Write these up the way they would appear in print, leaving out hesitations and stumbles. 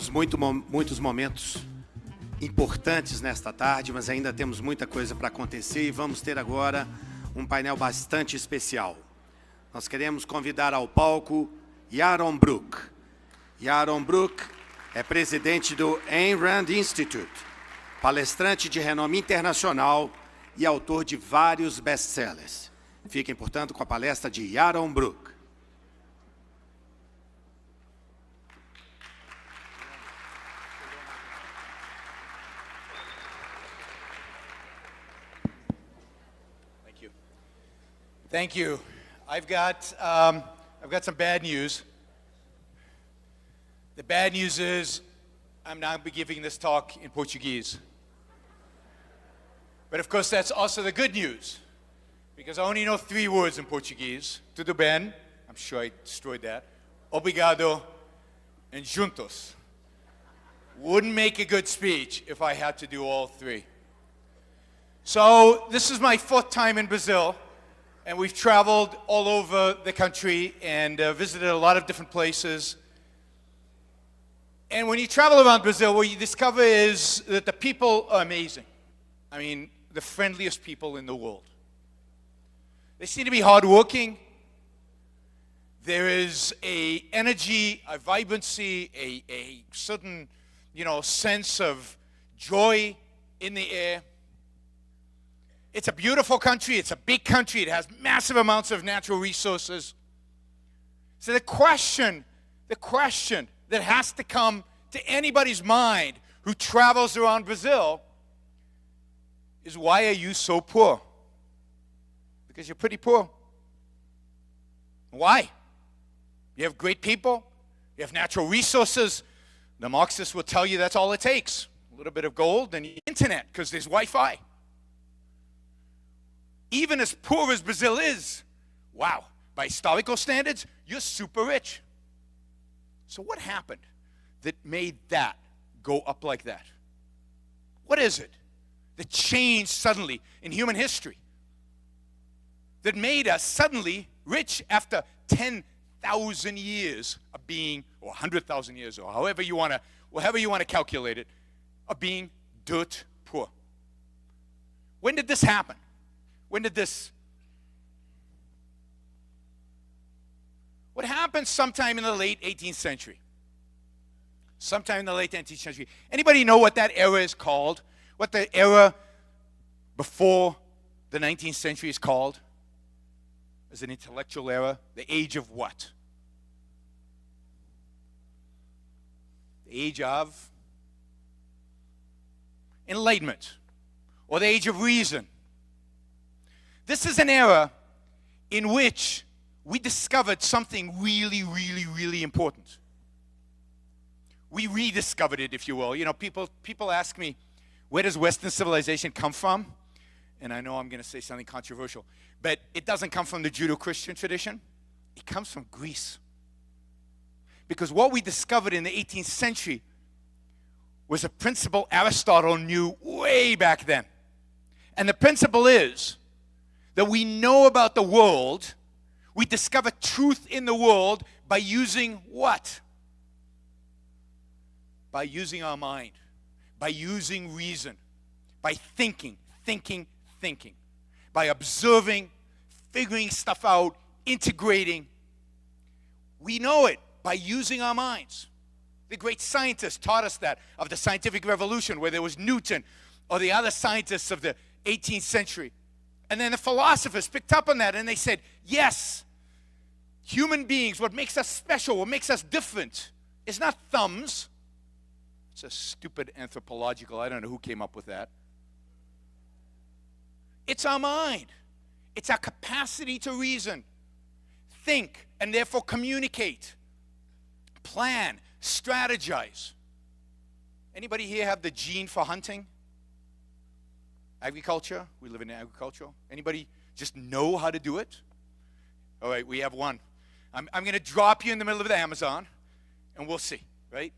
Temos muitos momentos importantes nesta tarde, mas ainda temos muita coisa para acontecer e vamos ter agora um painel bastante especial. Nós queremos convidar ao palco Yaron Brook. Yaron Brook é presidente do Ayn Rand Institute, palestrante de renome internacional e autor de vários best-sellers. Fiquem, portanto, com a palestra de Yaron Brook. Thank you. I've got some bad news. The bad news is I'm now be giving this talk in Portuguese. But of course that's also the good news, because I only know 3 words in Portuguese. Tudo bem, I'm sure I destroyed that. Obrigado and juntos. Wouldn't make a good speech if I had to do all 3. So this is my 4th time in Brazil. And we've traveled all over the country and visited a lot of different places. And when you travel around Brazil, what you discover is that the people are amazing. I mean, the friendliest people in the world. They seem to be hardworking. There is a energy, a vibrancy, a certain, sense of joy in the air. It's a beautiful country. It's a big country. It has massive amounts of natural resources. So the question that has to come to anybody's mind who travels around Brazil is, why are you so poor? Because you're pretty poor. Why? You have great people. You have natural resources. The Marxists will tell you that's all it takes. A little bit of gold and the internet, because there's Wi-Fi. Even as poor as Brazil is, wow, by historical standards, you're super rich. So what happened that made that go up like that? What is it that changed suddenly in human history that made us suddenly rich after 10,000 years of being, or 100,000 years, or however you want to calculate it, of being dirt poor? When did this happen? What happened sometime in the late 18th century? Anybody know what that era is called? What the era before the 19th century is called? As an intellectual era? The age of what? The age of enlightenment, or the age of reason. This is an era in which we discovered something really, really, really important. We rediscovered it, if you will. People ask me, where does Western civilization come from? And I know I'm going to say something controversial, but it doesn't come from the Judeo-Christian tradition. It comes from Greece. Because what we discovered in the 18th century was a principle Aristotle knew way back then. And the principle is that we know about the world, we discover truth in the world by using what? By using our mind, by using reason, by thinking, by observing, figuring stuff out, integrating. We know it by using our minds. The great scientists taught us that, of the scientific revolution, where there was Newton or the other scientists of the 18th century. And then the philosophers picked up on that and they said, yes, human beings, what makes us special, what makes us different, is not thumbs. It's a stupid anthropological, I don't know who came up with that. It's our mind. It's our capacity to reason, think, and therefore communicate, plan, strategize. Anybody here have the gene for hunting? Agriculture? We live in agriculture. Anybody just know how to do it? All right, we have one. I'm going to drop you in the middle of the Amazon, and we'll see, right?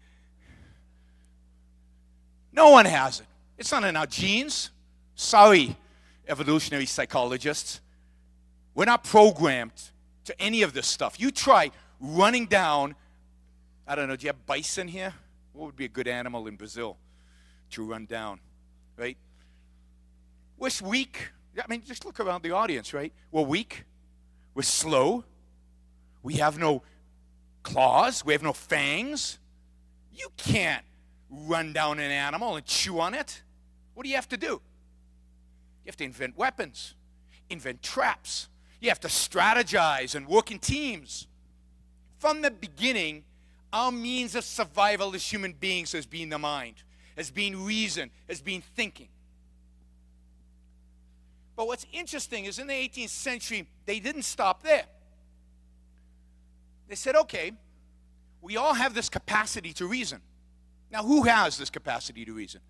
No one has it. It's not in our genes. Sorry, evolutionary psychologists. We're not programmed to any of this stuff. You try running down, I don't know, do you have bison here? What would be a good animal in Brazil to run down, right? We're weak. I mean, just look around the audience, right? We're weak. We're slow. We have no claws. We have no fangs. You can't run down an animal and chew on it. What do you have to do? You have to invent weapons, invent traps. You have to strategize and work in teams. From the beginning, our means of survival as human beings has been the mind, has been reason, has been thinking. But what's interesting is in the 18th century, they didn't stop there. They said, okay, we all have this capacity to reason. Now, who has this capacity to reason?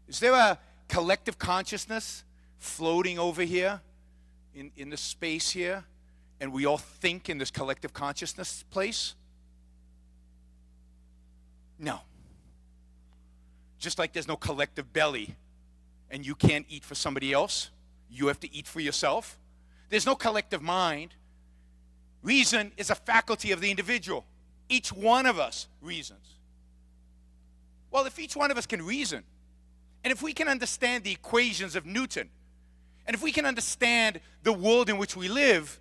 Is there a collective consciousness floating over here in the space here, and we all think in this collective consciousness place? No. Just like there's no collective belly, and you can't eat for somebody else, you have to eat for yourself. There's no collective mind. Reason is a faculty of the individual. Each one of us reasons. Well, if each one of us can reason, and if we can understand the equations of Newton, and if we can understand the world in which we live,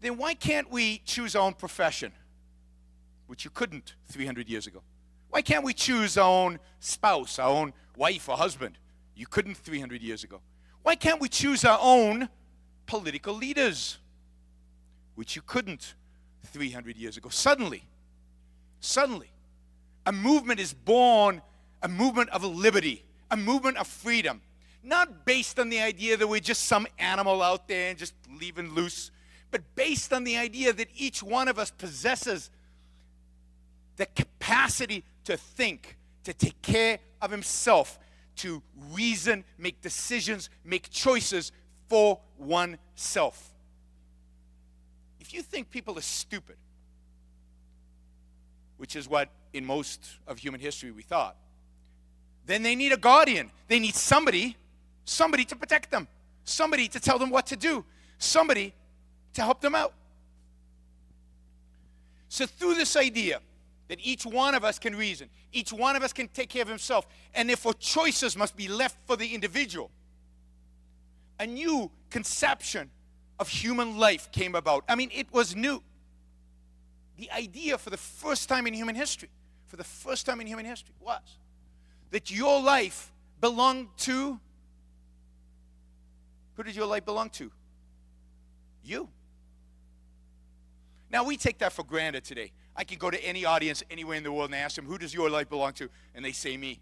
then why can't we choose our own profession, which you couldn't 300 years ago? Why can't we choose our own spouse, our own wife or husband? You couldn't 300 years ago. Why can't we choose our own political leaders, which you couldn't 300 years ago? Suddenly, a movement is born, a movement of liberty, a movement of freedom, not based on the idea that we're just some animal out there and just leaving loose, but based on the idea that each one of us possesses the capacity to think, to take care of himself, to reason, make decisions, make choices for oneself. If you think people are stupid, which is what in most of human history we thought, then they need a guardian. They need somebody to protect them, somebody to tell them what to do, somebody to help them out. So through this idea that each one of us can reason, each one of us can take care of himself, and therefore choices must be left for the individual, a new conception of human life came about. I mean, it was new. The idea for the first time in human history, was that your life belonged to, who did your life belong to? You. Now, we take that for granted today. I can go to any audience anywhere in the world and ask them, who does your life belong to? And they say me.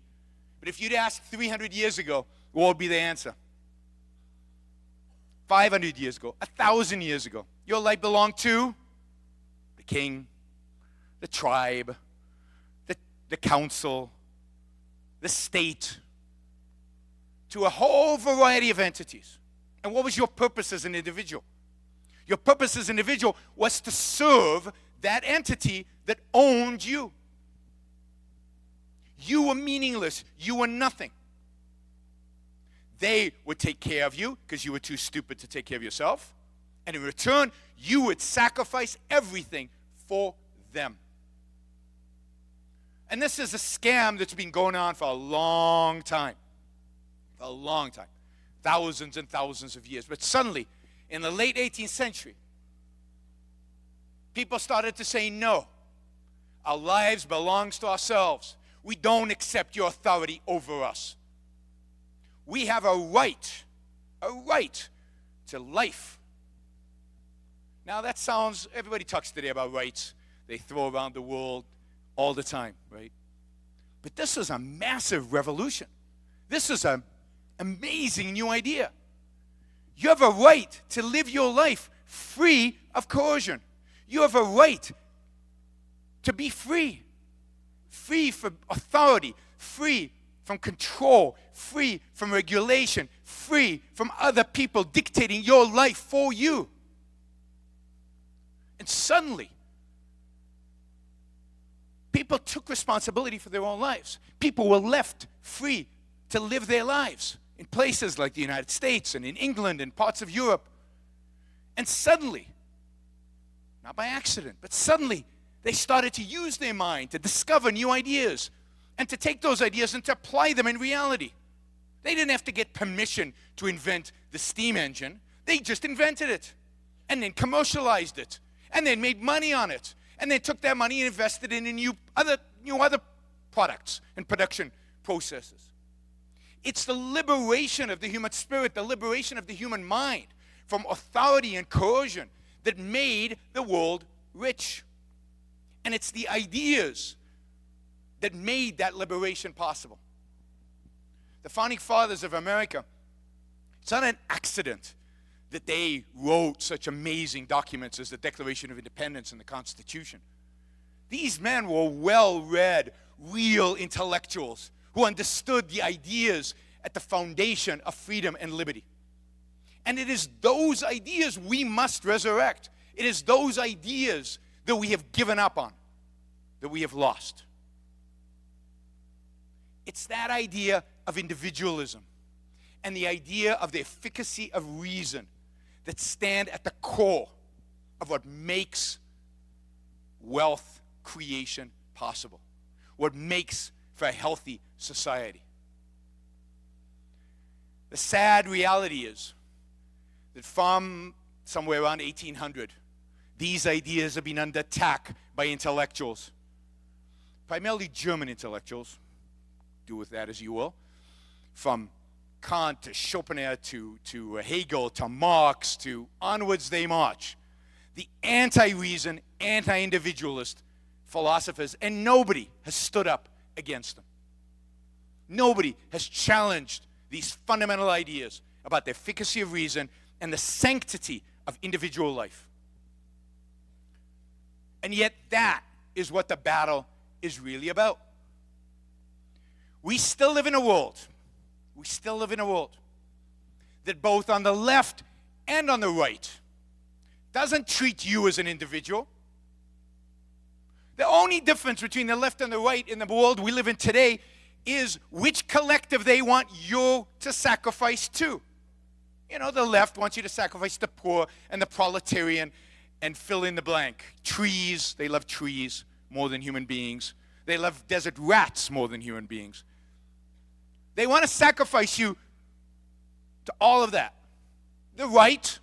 But if you'd ask 300 years ago, what would be the answer? 500 years ago, 1,000 years ago, your life belonged to the king, the tribe, the council, the state, to a whole variety of entities. And what was your purpose as an individual? Your purpose as an individual was to serve that entity that owned you. You were meaningless. You were nothing. They would take care of you because you were too stupid to take care of yourself. And in return, you would sacrifice everything for them. And this is a scam that's been going on for a long time. For a long time. Thousands and thousands of years. But suddenly, in the late 18th century, people started to say, no, our lives belong to ourselves. We don't accept your authority over us. We have a right to life. Now that sounds, everybody talks today about rights. They throw around the world all the time, right? But this is a massive revolution. This is an amazing new idea. You have a right to live your life free of coercion. You have a right to be free. Free from authority, free from control, free from regulation, free from other people dictating your life for you. And suddenly, people took responsibility for their own lives. People were left free to live their lives in places like the United States and in England and parts of Europe. And suddenly, not by accident, but suddenly, they started to use their mind to discover new ideas. and to take those ideas and to apply them in reality. They didn't have to get permission to invent the steam engine. They just invented it and then commercialized it and then made money on it and then took that money and invested it in other products and production processes. It's the liberation of the human spirit, the liberation of the human mind from authority and coercion that made the world rich. And it's the ideas that made that liberation possible. The founding fathers of America, it's not an accident that they wrote such amazing documents as the Declaration of Independence and the Constitution. These men were well-read, real intellectuals who understood the ideas at the foundation of freedom and liberty. And it is those ideas we must resurrect. It is those ideas that we have given up on, that we have lost. It's that idea of individualism and the idea of the efficacy of reason that stand at the core of what makes wealth creation possible, what makes for a healthy society. The sad reality is that from somewhere around 1800, these ideas have been under attack by intellectuals, primarily German intellectuals. Do with that as you will. From Kant to Schopenhauer to Hegel to Marx to onwards they march. The anti-reason, anti-individualist philosophers, and nobody has stood up against them. Nobody has challenged these fundamental ideas about the efficacy of reason and the sanctity of individual life. And yet that is what the battle is really about. We still live in a world that both on the left and on the right doesn't treat you as an individual. The only difference between the left and the right in the world we live in today is which collective they want you to sacrifice to. You know, the left wants you to sacrifice the poor and the proletarian and fill in the blank. Trees, they love trees more than human beings. They love desert rats more than human beings. They want to sacrifice you to all of that. The right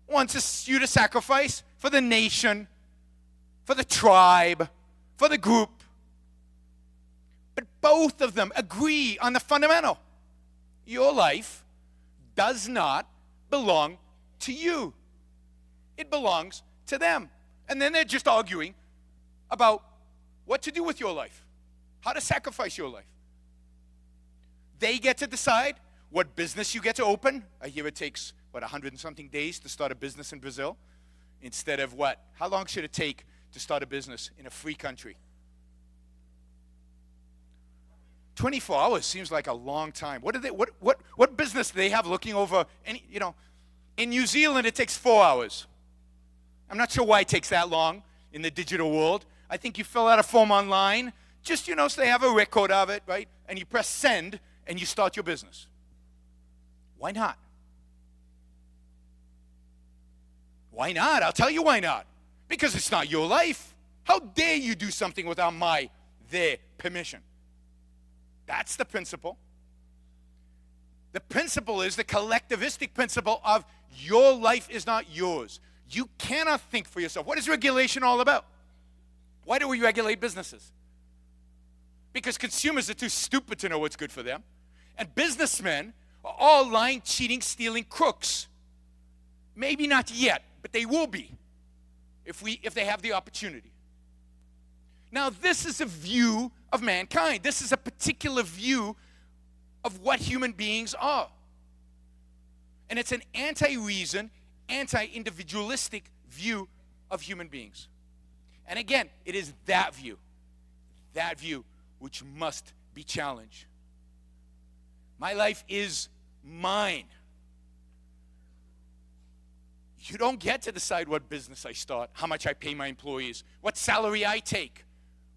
wants you to sacrifice for the nation, for the tribe, for the group. But both of them agree on the fundamental. Your life does not belong to you. It belongs to them. And then they're just arguing about what to do with your life, how to sacrifice your life. They get to decide what business you get to open. I hear it takes, 100 and something days to start a business in Brazil, instead of what? How long should it take to start a business in a free country? 24 hours seems like a long time. What business do they have looking over any, in New Zealand it takes 4 hours. I'm not sure why it takes that long in the digital world. I think you fill out a form online, just, so they have a record of it, right? And you press send, and you start your business. Why not? Why not? I'll tell you why not. Because it's not your life. How dare you do something without their permission? That's the principle. The principle is the collectivistic principle of your life is not yours. You cannot think for yourself. What is regulation all about? Why do we regulate businesses? Because consumers are too stupid to know what's good for them. And businessmen are all lying, cheating, stealing crooks. Maybe not yet, but they will be if they have the opportunity. Now, this is a view of mankind. This is a particular view of what human beings are. And it's an anti-reason, anti-individualistic view of human beings. And again, it is that view which must be challenged. My life is mine. You don't get to decide what business I start, how much I pay my employees, what salary I take,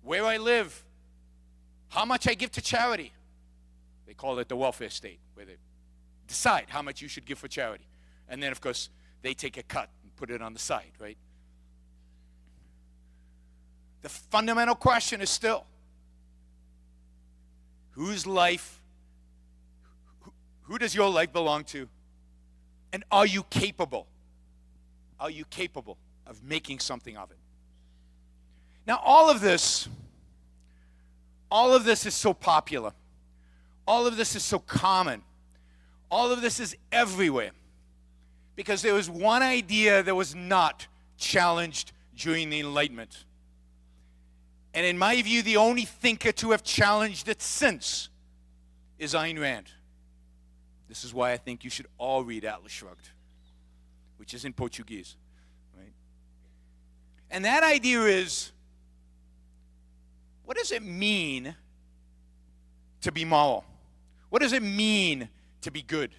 where I live, how much I give to charity. They call it the welfare state, where they decide how much you should give for charity. And then, of course, they take a cut and put it on the side, right? The fundamental question is still, who does your life belong to? And are you capable? Are you capable of making something of it? Now, all of this is so popular. All of this is so common. All of this is everywhere. Because there was one idea that was not challenged during the Enlightenment. And in my view, the only thinker to have challenged it since is Ayn Rand. This is why I think you should all read Atlas Shrugged, which is in Portuguese. Right? And that idea is, what does it mean to be moral? What does it mean to be good?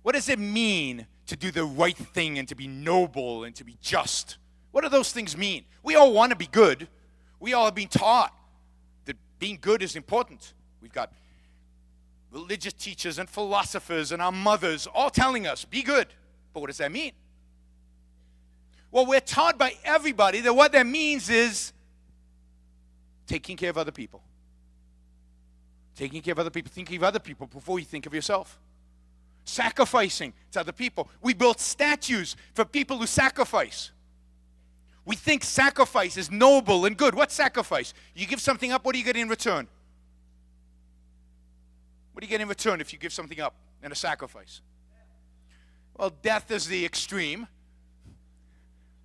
What does it mean to do the right thing and to be noble and to be just? What do those things mean? We all want to be good. We all have been taught that being good is important. We've got religious teachers and philosophers and our mothers all telling us, be good. But what does that mean? Well, we're taught by everybody that what that means is taking care of other people. Taking care of other people, thinking of other people before you think of yourself. Sacrificing to other people. We built statues for people who sacrifice. We think sacrifice is noble and good. What's sacrifice? You give something up, what do you get in return? What do you get in return if you give something up in a sacrifice? Well, death is the extreme.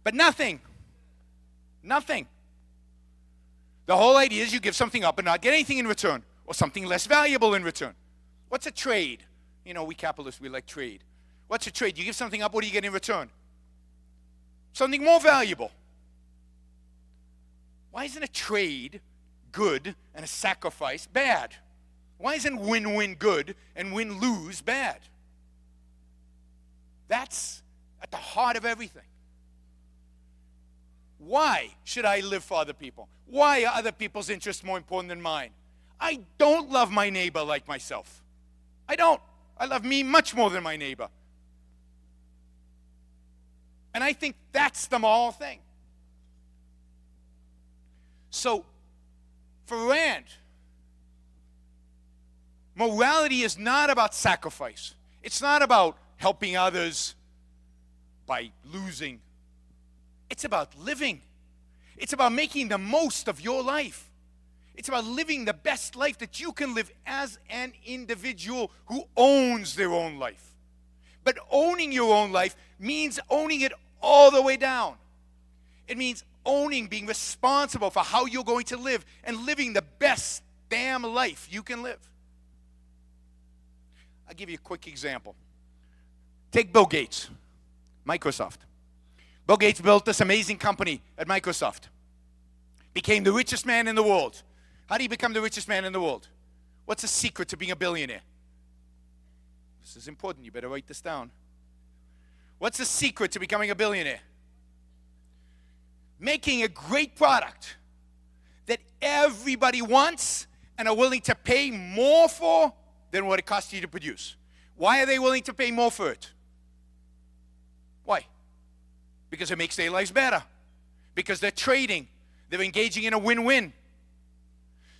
But nothing. Nothing. The whole idea is you give something up and not get anything in return, or something less valuable in return. What's a trade? You know, we capitalists, we like trade. What's a trade? You give something up, what do you get in return? Something more valuable. Why isn't a trade good and a sacrifice bad? Why isn't win-win good and win-lose bad? That's at the heart of everything. Why should I live for other people? Why are other people's interests more important than mine? I don't love my neighbor like myself. I don't. I love me much more than my neighbor. And I think that's the moral thing. So, for Rand, morality is not about sacrifice. It's not about helping others by losing. It's about living. It's about making the most of your life. It's about living the best life that you can live as an individual who owns their own life. But owning your own life means owning it all the way down. It means owning, being responsible for how you're going to live and living the best damn life you can live. I'll give you a quick example. Take Bill Gates, Microsoft. Bill Gates built this amazing company at Microsoft. Became the richest man in the world. How do you become the richest man in the world? What's the secret to being a billionaire? This is important. You better write this down. What's the secret to becoming a billionaire? Making a great product that everybody wants and are willing to pay more for than what it costs you to produce. Why are they willing to pay more for it? Why? Because it makes their lives better. Because they're trading. They're engaging in a win-win.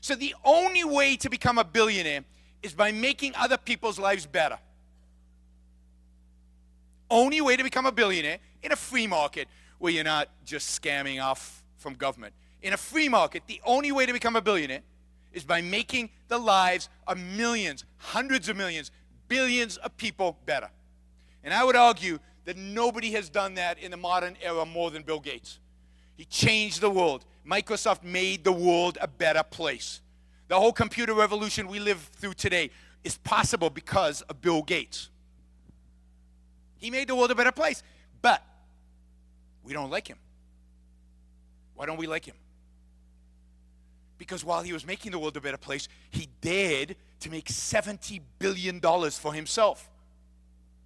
So the only way to become a billionaire is by making other people's lives better. Only way to become a billionaire in a free market where you're not just scamming off from government. In a free market, the only way to become a billionaire is by making the lives of millions, hundreds of millions, billions of people better. And I would argue that nobody has done that in the modern era more than Bill Gates. He changed the world. Microsoft made the world a better place. The whole computer revolution we live through today is possible because of Bill Gates. He made the world a better place. But we don't like him. Why don't we like him? Because while he was making the world a better place, he dared to make $70 billion for himself.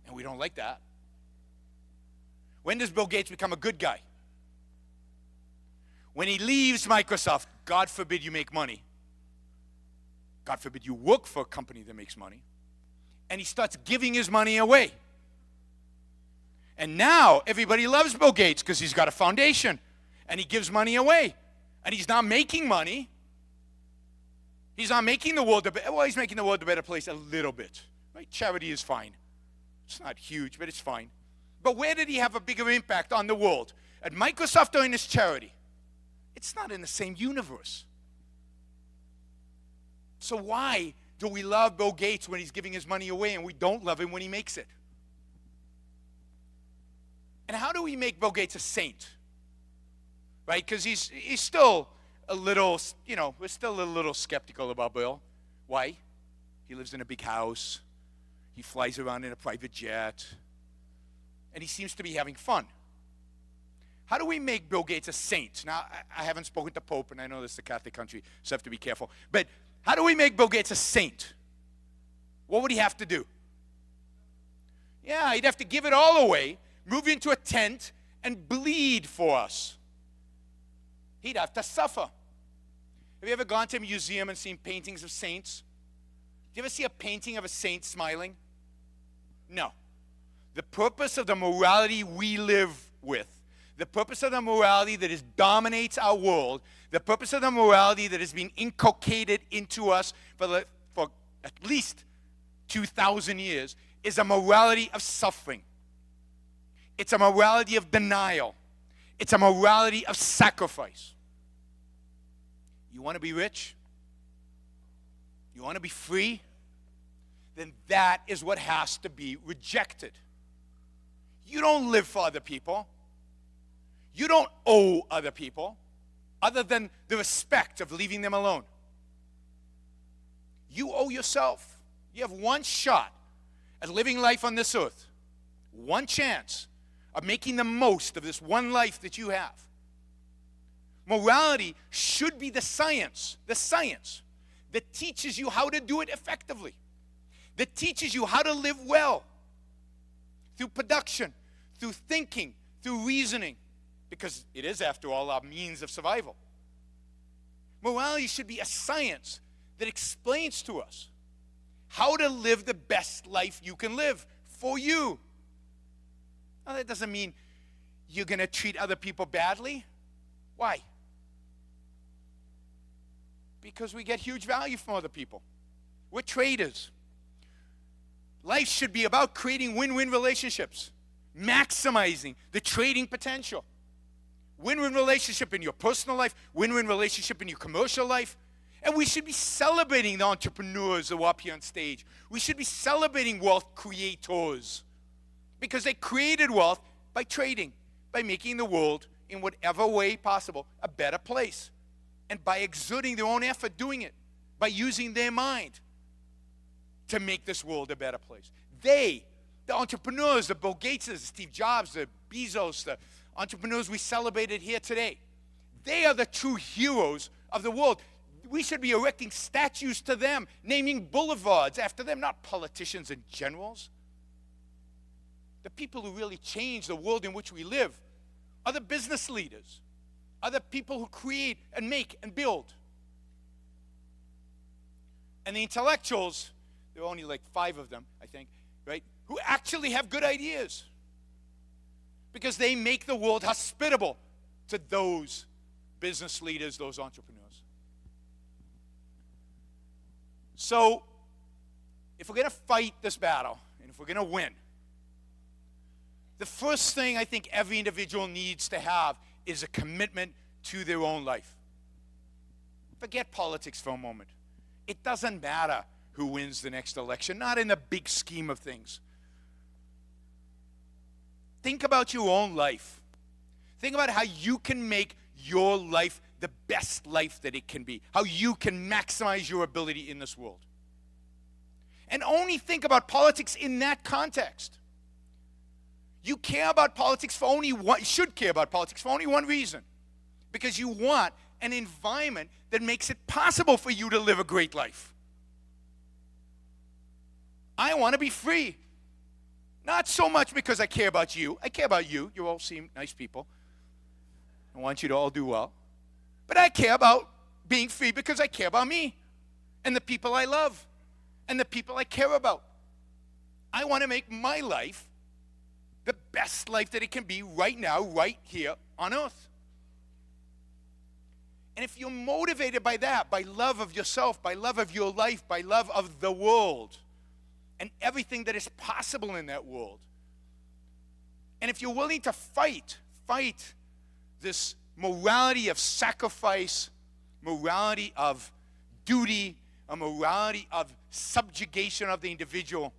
And we don't like that. When does Bill Gates become a good guy? When he leaves Microsoft, God forbid you make money. God forbid you work for a company that makes money. And he starts giving his money away. And now everybody loves Bill Gates because he's got a foundation. And he gives money away. And he's not making money. He's not making the world he's making the world a better place a little bit. Right? Charity is fine. It's not huge, but it's fine. But where did he have a bigger impact on the world? At Microsoft or in his charity? It's not in the same universe. So why do we love Bill Gates when he's giving his money away and we don't love him when he makes it? And how do we make Bill Gates a saint? Right? Because he's still a little, we're still a little skeptical about Bill. Why? He lives in a big house. He flies around in a private jet. And he seems to be having fun. How do we make Bill Gates a saint? Now, I haven't spoken to Pope, and I know this is a Catholic country, so I have to be careful. But how do we make Bill Gates a saint? What would he have to do? Yeah, he'd have to give it all away, move into a tent, and bleed for us. He'd have to suffer. Have you ever gone to a museum and seen paintings of saints? Do you ever see a painting of a saint smiling? No. The purpose of the morality we live with, the purpose of the morality that dominates our world, the purpose of the morality that has been inculcated into us for at least 2,000 years, is a morality of suffering. It's a morality of denial. It's a morality of sacrifice. You want to be rich? You want to be free? Then that is what has to be rejected. You don't live for other people. You don't owe other people, other than the respect of leaving them alone. You owe yourself. You have one shot at living life on this earth, one chance of making the most of this one life that you have. Morality should be the science that teaches you how to do it effectively, that teaches you how to live well through production, through thinking, through reasoning, because it is, after all, our means of survival. Morality should be a science that explains to us how to live the best life you can live for you. Now, that doesn't mean you're going to treat other people badly. Why? Because we get huge value from other people. We're traders. Life should be about creating win-win relationships, maximizing the trading potential. Win-win relationship in your personal life, win-win relationship in your commercial life. And we should be celebrating the entrepreneurs who are up here on stage. We should be celebrating wealth creators, because they created wealth by trading, by making the world, in whatever way possible, a better place. And by exerting their own effort doing it, by using their mind to make this world a better place. They, the entrepreneurs, the Bill Gateses, Steve Jobs, the Bezos, the entrepreneurs we celebrated here today, they are the true heroes of the world. We should be erecting statues to them, naming boulevards after them, not politicians and generals. The people who really change the world in which we live are the business leaders, are the people who create and make and build. And the intellectuals, there are only like 5 of them, I think, right, who actually have good ideas, because they make the world hospitable to those business leaders, those entrepreneurs. So, if we're going to fight this battle, and if we're going to win, the first thing I think every individual needs to have is a commitment to their own life. Forget politics for a moment. It doesn't matter who wins the next election, not in the big scheme of things. Think about your own life. Think about how you can make your life the best life that it can be, how you can maximize your ability in this world. And only think about politics in that context. You care about politics for only one, should care about politics for only one reason. Because you want an environment that makes it possible for you to live a great life. I want to be free. Not so much because I care about you. I care about you. You all seem nice people. I want you to all do well. But I care about being free because I care about me and the people I love and the people I care about. I want to make my life the best life that it can be right now, right here on earth. And if you're motivated by that, by love of yourself, by love of your life, by love of the world, and everything that is possible in that world, and if you're willing to fight this morality of sacrifice, morality of duty, a morality of subjugation of the individual,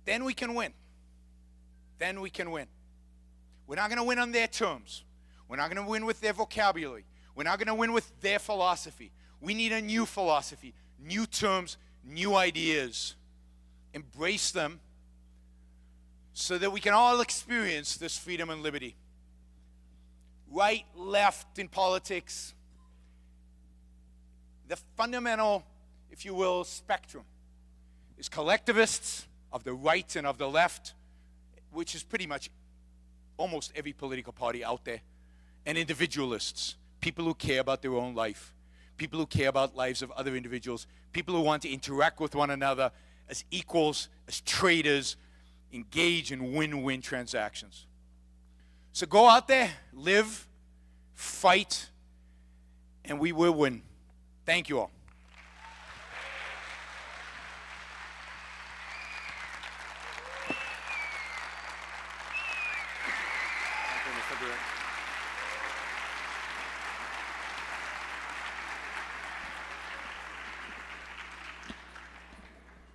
then we can win. Then we can win. We're not going to win on their terms. We're not going to win with their vocabulary. We're not going to win with their philosophy. We need a new philosophy, new terms, new ideas. Embrace them so that we can all experience this freedom and liberty. Right, left in politics, the fundamental, if you will, spectrum is collectivists of the right and of the left, which is pretty much almost every political party out there, and individualists, people who care about their own life, people who care about lives of other individuals, people who want to interact with one another as equals, as traders, engage in win-win transactions. So go out there, live, fight, and we will win. Thank you all.